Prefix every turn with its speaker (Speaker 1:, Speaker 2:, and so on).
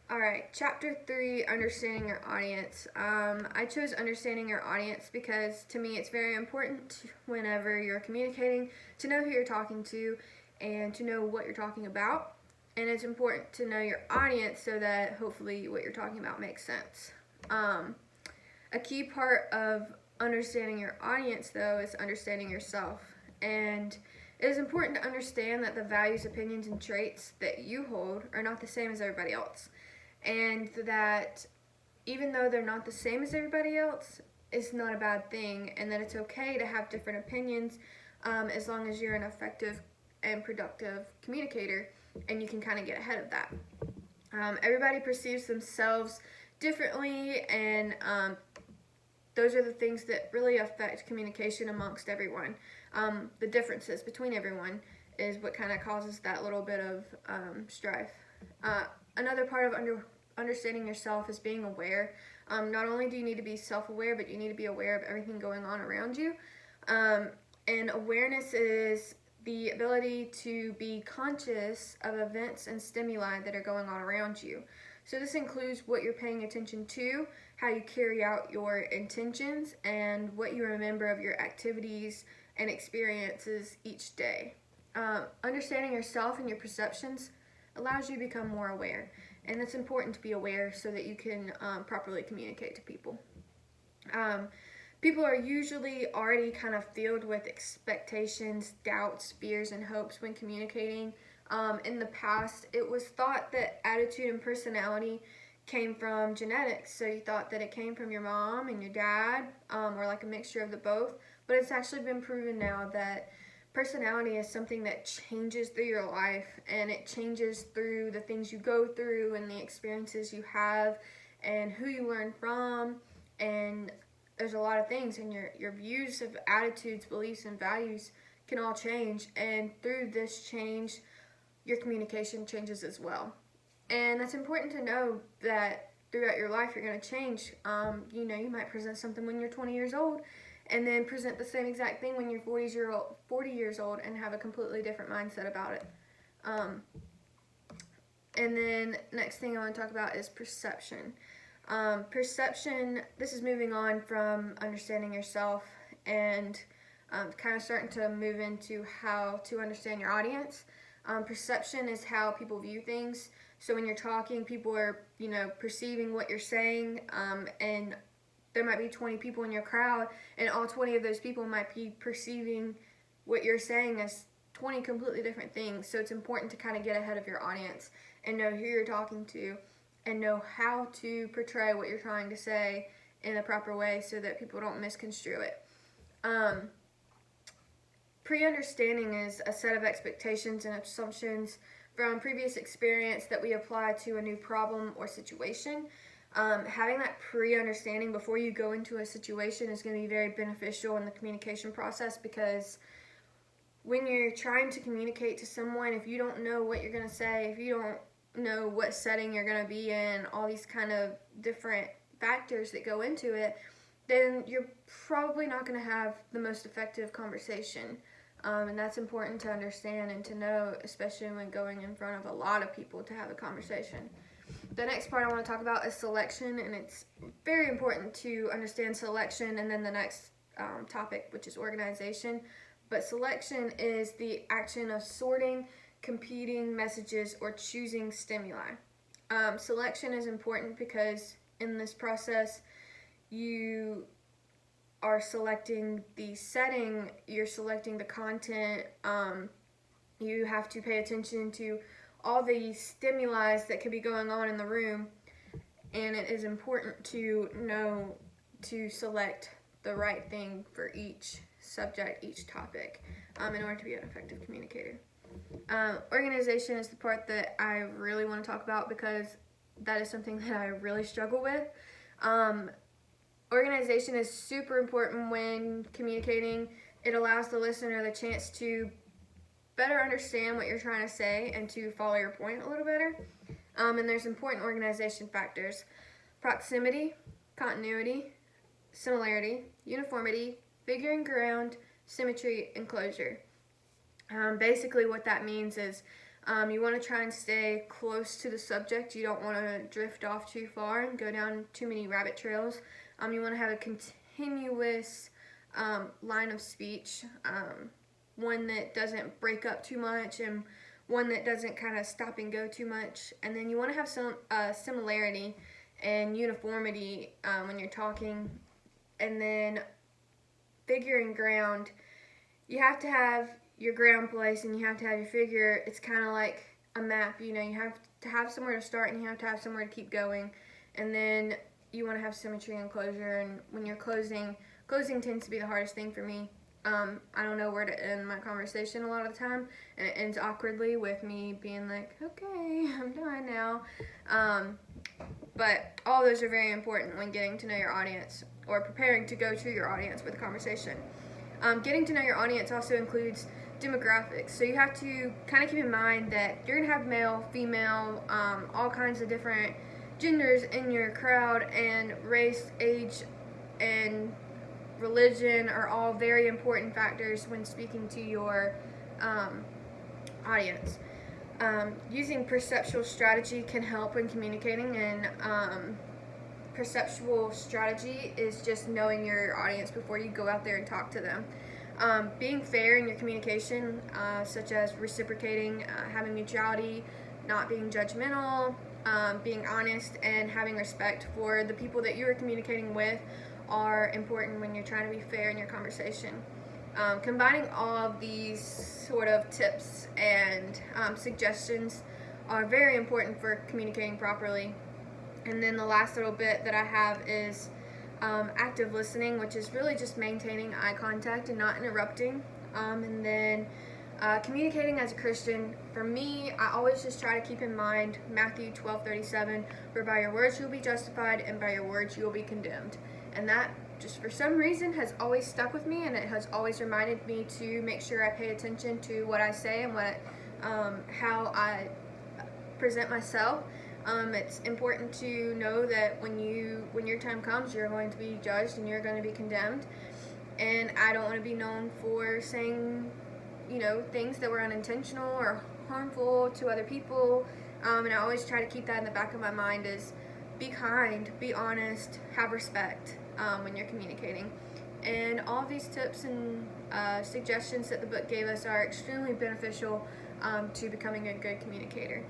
Speaker 1: Alright, chapter 3, understanding your audience. I chose understanding your audience because to me it's very important whenever you're communicating to know who you're talking to and to know what you're talking about. And it's important to know your audience so that hopefully what you're talking about makes sense. A key part of understanding your audience, though, is understanding yourself. And it is important to understand that the values, opinions, and traits that you hold are not the same as everybody else. And that even though they're not the same as everybody else, it's not a bad thing, and that it's okay to have different opinions as long as you're an effective and productive communicator and you can kind of get ahead of that. Everybody perceives themselves differently, and those are the things that really affect communication amongst everyone. The differences between everyone is what kind of causes that little bit of strife. Another part of understanding yourself is being aware. Not only do you need to be self-aware, but you need to be aware of everything going on around you. And awareness is the ability to be conscious of events and stimuli that are going on around you. So this includes what you're paying attention to, how you carry out your intentions, and what you remember of your activities and experiences each day. Understanding yourself and your perceptions allows you to become more aware, and it's important to be aware so that you can properly communicate to people. People are usually already kind of filled with expectations, doubts, fears, and hopes when communicating. In the past, it was thought that attitude and personality came from genetics, so you thought that it came from your mom and your dad, or like a mixture of the both, but it's actually been proven now that personality is something that changes through your life, and it changes through the things you go through and the experiences you have and who you learn from, and there's a lot of things, and your views of attitudes, beliefs, and values can all change, and through this change, your communication changes as well. And that's important to know that throughout your life you're going to change. You might present something when you're 20 years old and then present the same exact thing when you're 40 years old and have a completely different mindset about it. And then next thing I want to talk about is perception. Perception, this is moving on from understanding yourself and kind of starting to move into how to understand your audience. Perception is how people view things. So when you're talking, people are, perceiving what you're saying, and there might be 20 people in your crowd, and all 20 of those people might be perceiving what you're saying as 20 completely different things. So it's important to kind of get ahead of your audience and know who you're talking to and know how to portray what you're trying to say in a proper way so that people don't misconstrue it. Pre-understanding is a set of expectations and assumptions from previous experience that we apply to a new problem or situation. Having that pre-understanding before you go into a situation is going to be very beneficial in the communication process, because when you're trying to communicate to someone, if you don't know what you're going to say, if you don't know what setting you're going to be in, all these kind of different factors that go into it, then you're probably not going to have the most effective conversation. And that's important to understand and to know, especially when going in front of a lot of people to have a conversation. The next part I want to talk about is selection, and it's very important to understand selection, and then the next topic, which is organization. But selection is the action of sorting, competing messages, or choosing stimuli. Selection is important because in this process, you are selecting the setting, you're selecting the content, you have to pay attention to all the stimuli that could be going on in the room, and it is important to know to select the right thing for each subject, each topic, in order to be an effective communicator. Organization is the part that I really want to talk about because that is something that I really struggle with. Organization is super important when communicating. It allows the listener the chance to better understand what you're trying to say and to follow your point a little better. And there's important organization factors: proximity, continuity, similarity, uniformity, figuring ground, symmetry, and closure. Basically what that means is You want to try and stay close to the subject. You don't want to drift off too far and go down too many rabbit trails. You want to have a continuous line of speech, one that doesn't break up too much and one that doesn't kind of stop and go too much. And then you want to have some similarity and uniformity when you're talking. And then figure and ground. You have to have your ground place and you have to have your figure. It's kind of like a map, you have to have somewhere to start and you have to have somewhere to keep going. And then you want to have symmetry and closure. And when you're closing tends to be the hardest thing for me. I don't know where to end my conversation a lot of the time, and it ends awkwardly with me being like, okay, I'm done now. But all those are very important when getting to know your audience or preparing to go to your audience with a conversation. Getting to know your audience also includes demographics. So you have to kind of keep in mind that you're going to have male, female, all kinds of different genders in your crowd, and race, age, and religion are all very important factors when speaking to your audience. Using perceptual strategy can help when communicating, and perceptual strategy is just knowing your audience before you go out there and talk to them. Being fair in your communication, such as reciprocating, having mutuality, not being judgmental, being honest, and having respect for the people that you are communicating with are important when you're trying to be fair in your conversation. Combining all of these sort of tips and suggestions are very important for communicating properly. And then the last little bit that I have is active listening, which is really just maintaining eye contact and not interrupting. And then communicating as a Christian, for me, I always just try to keep in mind Matthew 12:37, for by your words you will be justified and by your words you will be condemned. And that just for some reason has always stuck with me, and it has always reminded me to make sure I pay attention to what I say and how I present myself. It's important to know that when your time comes, you're going to be judged and you're going to be condemned. And I don't want to be known for saying, things that were unintentional or harmful to other people. And I always try to keep that in the back of my mind is be kind, be honest, have respect when you're communicating. And all of these tips and suggestions that the book gave us are extremely beneficial to becoming a good communicator.